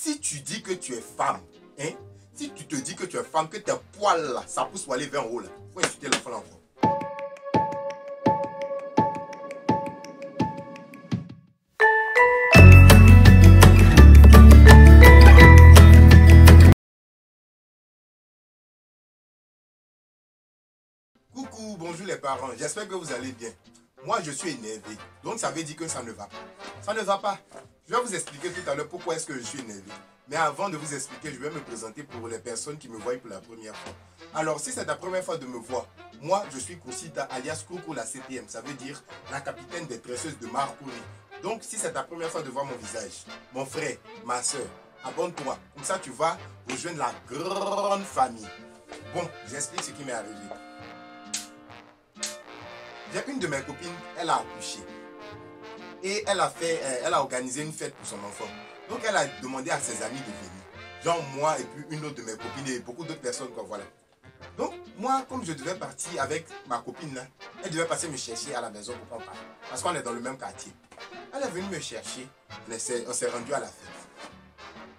si tu dis que tu es femme, hein, si tu te dis que tu es femme, que tes poils là, ça pousse pour aller vers en haut là, faut insulter l'enfant là encore. Coucou, bonjour les parents, j'espère que vous allez bien. Moi je suis énervé, donc ça veut dire que ça ne va pas. Ça ne va pas. Je vais vous expliquer tout à l'heure pourquoi est-ce que je suis énervé. Mais avant de vous expliquer, je vais me présenter pour les personnes qui me voient pour la première fois. Alors si c'est ta première fois de me voir, moi je suis Koussita alias Coucou la CTM, ça veut dire la capitaine des tresseuses de Marcouri. Donc si c'est ta première fois de voir mon visage, mon frère, ma soeur, abonne-toi, comme ça tu vas rejoindre la grande famille. Bon, j'explique ce qui m'est arrivé. J'ai une de mes copines, elle a accouché. Et elle a organisé une fête pour son enfant. Donc elle a demandé à ses amis de venir. Genre moi et puis une autre de mes copines et beaucoup d'autres personnes quoi, voilà. Donc moi, comme je devais partir avec ma copine là, elle devait passer me chercher à la maison pour qu'on parle. Parce qu'on est dans le même quartier. Elle est venue me chercher, on s'est rendu à la fête.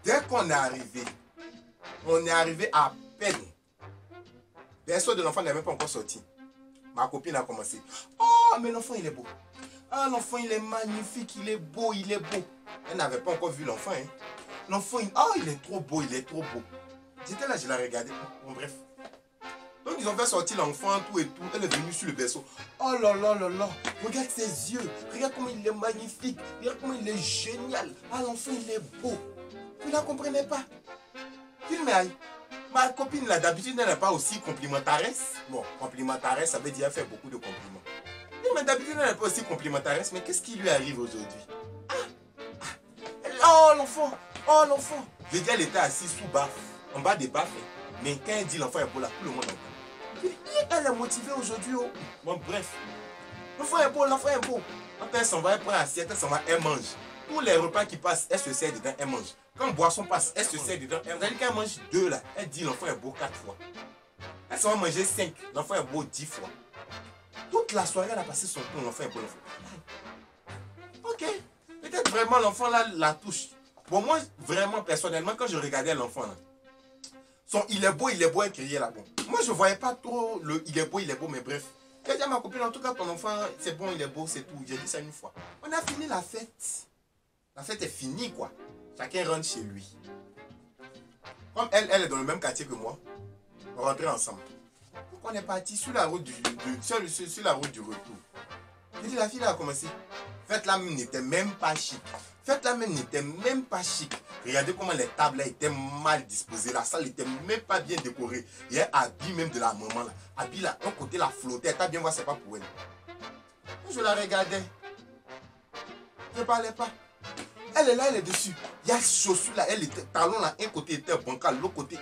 Dès qu'on est arrivé à peine. Personne de l'enfant n'est même pas encore sorti. Ma copine a commencé. Oh, mais l'enfant, il est beau. Ah, l'enfant, il est magnifique, il est beau, il est beau. Elle n'avait pas encore vu l'enfant. Hein. L'enfant, il est trop beau, il est trop beau. J'étais là, je l'ai regardé. Bon, bref. Donc, ils ont fait sortir l'enfant, tout et tout. Elle est venue sur le berceau. Oh là là là là. Regarde ses yeux. Regarde comment il est magnifique. Regarde comment il est génial. Ah, l'enfant, il est beau. Vous ne la comprenez pas. Filmez. Ma copine là d'habitude elle n'est pas aussi complimentaresse. Bon, complimentaresse ça veut dire faire beaucoup de compliments. Mais d'habitude elle n'est pas aussi complimentaresse. Mais qu'est-ce qui lui arrive aujourd'hui? Oh l'enfant. Oh l'enfant. Je dis elle était assise sous baffe. En bas des baffes. Mais quand elle dit l'enfant est beau là, tout le monde entend. Elle est motivée aujourd'hui. Oh. Bon bref. L'enfant est beau, l'enfant est beau. Quand elle s'en va, elle prend l'assiette, elle s'en va, elle mange. Tous les repas qui passent, elle se sert dedans, elle mange. Quand boisson passe, elle se sert dedans. Elle dit qu'elle mange 2 là. Elle dit l'enfant est beau 4 fois. Elle s'en va manger 5. L'enfant est beau 10 fois. Toute la soirée, elle a passé son temps. L'enfant est beau. Ok. Peut-être vraiment l'enfant là la touche. Bon, moi, vraiment, personnellement, quand je regardais l'enfant là, il est beau, elle criait là. Bon. Moi, je ne voyais pas trop le il est beau, mais bref. J'ai dit à ma copine, en tout cas, ton enfant, c'est bon, il est beau, c'est tout. J'ai dit ça une fois. On a fini la fête. La fête est finie, quoi. Chacun rentre chez lui. Comme elle est dans le même quartier que moi, on rentrait ensemble. Donc on est parti sur la route sur la route du retour. J'ai dit, la fille là a commencé. Fête là même n'était même pas chic. Fête là même n'était même pas chic. Regardez comment les tables là étaient mal disposées. La salle était même pas bien décorée. Il y a un habit même de la maman là. Habit là, un côté la flottait. T'as bien voir, c'est pas pour elle. Je la regardais. Je ne parlais pas. Elle est là, elle est dessus. Il y a chaussures là, elle était talon là, un côté était bancal, l'autre côté.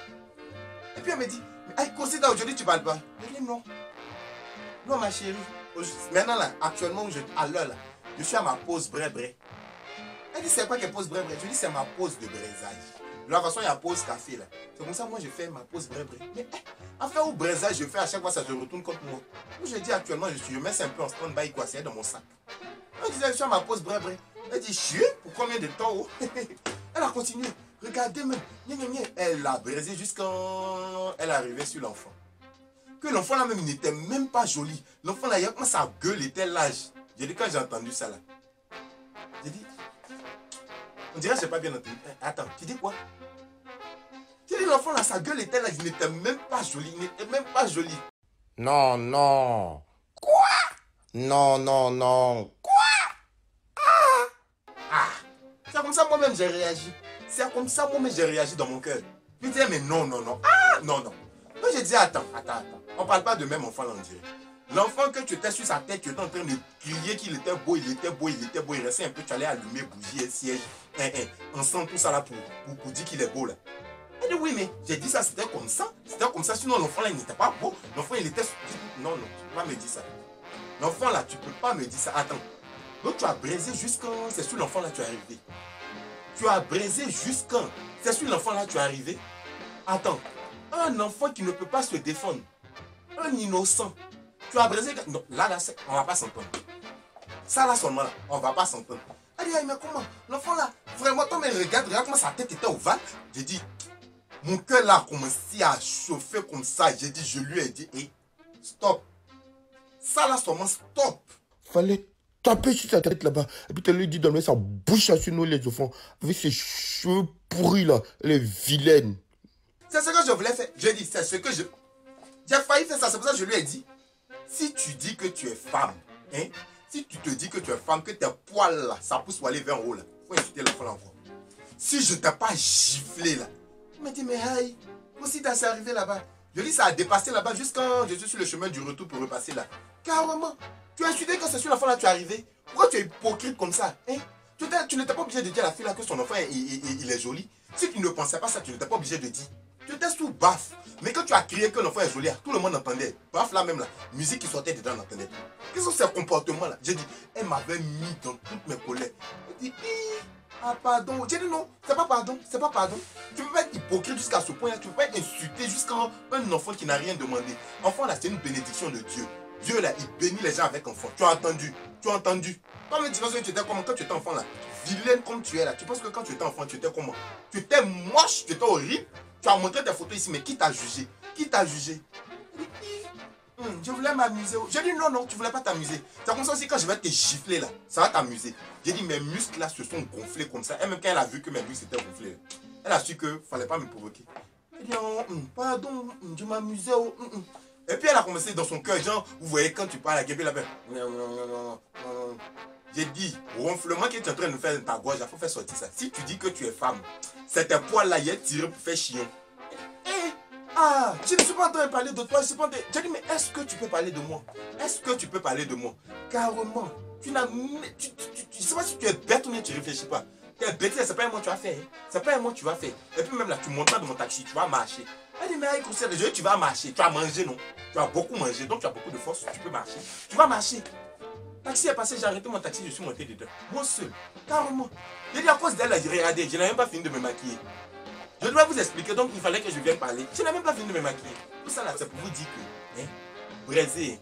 Et puis elle me dit, mais Koussita, aujourd'hui tu parles pas. Je dis non. Non ma chérie. Maintenant là, actuellement, à l'heure là, je suis à ma pause bré-bré. Elle dit c'est quoi que pause bré-bré? Je dis c'est ma pause de braisage. De la façon il y a pause café là. C'est comme ça moi je fais ma pause bré-bré. Mais enfin au braisage je fais à chaque fois ça se retourne contre moi. Moi je dis actuellement je mets ça un peu en stand-by quoi, c'est dans mon sac. Elle disait je suis à ma pause bré-bré. Elle dit, chut, pour combien de temps? Oh? Elle a continué. Regardez même. Elle a braisé jusqu'à elle est arrivée sur l'enfant. Que l'enfant là même n'était même pas joli. L'enfant là, il a commencé à gueuler, était l'âge. J'ai dit, quand j'ai entendu ça là, j'ai dit, on dirait que je n'ai pas bien entendu. Attends, tu dis quoi? J'ai dit, l'enfant là, sa gueule était là, il n'était même pas joli. Il n'était même pas joli. Non, non. Quoi? Non, non, non. C'est comme ça moi-même j'ai réagi. C'est comme ça moi-même j'ai réagi dans mon cœur. Je disais mais non, non, non. Ah, non, non. Donc j'ai dit attends. On ne parle pas de même enfant là, on dirait. L'enfant que tu étais sur sa tête, tu étais en train de crier qu'il était beau, il était beau. Il restait un peu, tu allais allumer bougie et siège. Ensemble tout ça là pour dire qu'il est beau là. Elle dit oui mais j'ai dit ça, c'était comme ça. C'était comme ça, sinon l'enfant là il n'était pas beau. L'enfant il était... Non, non, tu ne peux pas me dire ça. L'enfant là, tu ne peux pas me dire ça. Attends. Donc tu as braisé jusqu'à... C'est sur l'enfant là tu es arrivé. Tu as braisé jusqu'à... C'est sur l'enfant là tu es arrivé. Attends. Un enfant qui ne peut pas se défendre. Un innocent. Tu as braisé... Non, là, on ne va pas s'entendre. Ça là seulement là, on ne va pas s'entendre. Elle dit, mais comment? L'enfant là, Vraiment, toi, mais regarde comment sa tête était ovale. J'ai dit, mon cœur là a commencé à chauffer comme ça. J'ai dit, je lui ai dit, hey, stop. Ça là, seulement stop. Fallait taper sur sa tête là-bas. Et puis tu lui dis d'enlever sa bouche à sur nous les enfants. Avec ses cheveux pourris là. Elle est vilaine. C'est ce que je voulais faire. J'ai dit, c'est ce que je... J'ai failli faire ça. C'est pour ça que je lui ai dit, si tu dis que tu es femme, hein, si tu te dis que tu es femme, que tes poils là, ça pousse pour aller vers en haut là, faut insulter l'enfant là encore. Si je t'ai pas giflé là, il m'a dit, mais hey, aussi t'as arrivé là-bas. Je dis, ça a dépassé là-bas jusqu'à je suis sur le chemin du retour pour repasser là. Carrément, tu as insulté quand c'est sur l'enfant là, tu es arrivé. Pourquoi tu es hypocrite comme ça, hein? Tu n'étais pas obligé de dire à la fille là que son enfant il est joli. Si tu ne pensais pas ça, tu n'étais pas obligé de dire. Tu étais sous baffe. Mais quand tu as crié que l'enfant est joli, tout le monde entendait. Baffe là même là, musique qui sortait dedans, on entendait. Quels sont ces comportements là? J'ai dit, elle m'avait mis dans toutes mes colères. Elle dit, ah pardon. J'ai dit non, c'est pas pardon, c'est pas pardon. Tu peux pas être hypocrite jusqu'à ce point là, tu peux pas être insulté jusqu'à un enfant qui n'a rien demandé. Enfant là, c'est une bénédiction de Dieu. Dieu là, il bénit les gens avec enfants. Tu as entendu? Tu as entendu? Toi-même, tu penses que tu étais comment quand tu étais enfant là? Vilaine comme tu es là. Tu penses que quand tu étais enfant, tu étais comment? Tu étais moche, tu étais horrible. Tu as montré tes photos ici, mais qui t'a jugé? Qui t'a jugé? Je voulais m'amuser. J'ai dit non, non, tu voulais pas t'amuser. C'est comme ça aussi quand je vais te gifler là, ça va t'amuser. J'ai dit mes muscles là se sont gonflés comme ça. Et même quand elle a vu que mes muscles étaient gonflés, elle a su que fallait pas me provoquer. Elle dit oh, pardon, je m'amusais. Et puis elle a commencé dans son cœur, genre, vous voyez quand tu parles à Guébé là-bas. J'ai dit, ronflement que tu es en train de nous faire dans ta gorge, il faut faire sortir ça. Si tu dis que tu es femme, c'est tes poils là, il est tiré pour faire chiant. Ah, je ne suis pas en train de parler de toi, je suis pas en train... J'ai dit, mais est-ce que tu peux parler de moi? Est-ce que tu peux parler de moi? Carrément, tu n'as... Je ne sais pas si tu es bête ou bien tu ne réfléchis pas. Tu es bête, c'est pas un mot que tu vas faire. C'est pas un mot que tu vas faire. Et puis même là, tu montes pas de mon taxi, tu vas marcher. Elle dit, mais avec le jeu, tu vas marcher. Tu vas manger, non? Tu vas beaucoup manger, donc tu as beaucoup de force, tu peux marcher. Tu vas marcher. Taxi est passé, j'ai arrêté mon taxi, je suis monté dedans. Moi seul, carrément. J'ai dit à cause d'elle, j'ai regardé, je n'ai même pas fini de me maquiller. Je dois vous expliquer, donc il fallait que je vienne parler. Je n'ai même pas fini de me maquiller. Tout ça là, c'est pour vous dire que, braisez,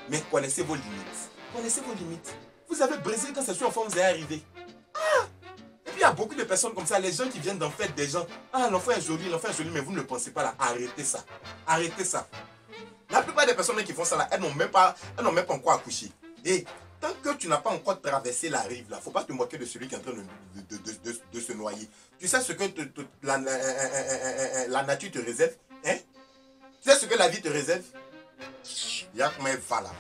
mais connaissez vos limites. Connaissez vos limites. Vous avez braisé quand c'est sur l'enfant, vous est arrivé. Ah! Et puis il y a beaucoup de personnes comme ça, les gens qui viennent d'en fait des gens. Ah, l'enfant est joli, mais vous ne le pensez pas là. Arrêtez ça. Arrêtez ça. La plupart des personnes qui font ça là, elles n'ont même pas encore accouché. Et tant que tu n'as pas encore traversé la rive là, il ne faut pas te moquer de celui qui est en train de se noyer. Tu sais ce que la nature te réserve, hein? Tu sais ce que la vie te réserve? Il y a comment elle va là.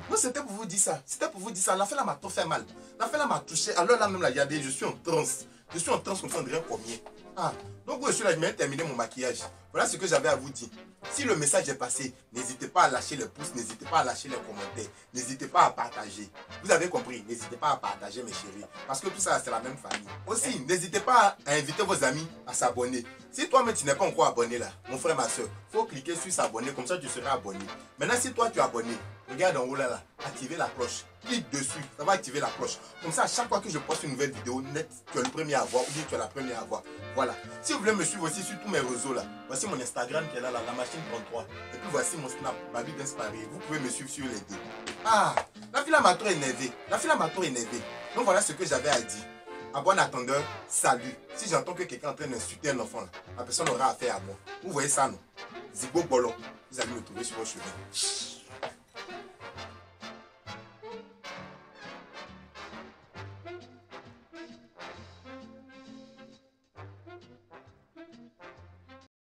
Moi c'était pour vous dire ça. C'était pour vous dire ça. La fille là m'a trop fait mal. La fille là m'a touché. Alors là même là, regardez, je suis en transe. Je suis en transe comme ça, on dirait combien. Ah, donc je suis là, je viens de terminer mon maquillage. Voilà ce que j'avais à vous dire. Si le message est passé, n'hésitez pas à lâcher les pouces, n'hésitez pas à lâcher les commentaires, n'hésitez pas à partager. Vous avez compris, n'hésitez pas à partager mes chéris, parce que tout ça c'est la même famille. Aussi, n'hésitez pas à inviter vos amis à s'abonner. Si toi-même tu n'es pas encore abonné là, mon frère, ma soeur, il faut cliquer sur s'abonner, comme ça tu seras abonné. Maintenant si toi tu es abonné, regarde en haut là, activez la cloche. Clique dessus, ça va activer la cloche. Comme ça, à chaque fois que je poste une nouvelle vidéo net, tu es le premier à voir ou bien tu es la première à voir. Voilà. Si vous voulez me suivre aussi sur tous mes réseaux là, voici mon Instagram qui est là, la machine 33. Et puis voici mon Snap, ma vie d'inspiré. Vous pouvez me suivre sur les deux. Ah, la fille là m'a trop énervé. La fille là m'a trop énervé. Donc voilà ce que j'avais à dire. À bon attendeur, salut. Si j'entends que quelqu'un est en train d'insulter un enfant là, la personne aura affaire à moi. Vous voyez ça non? Zibo Bolo. Vous allez me trouver sur vos cheveux.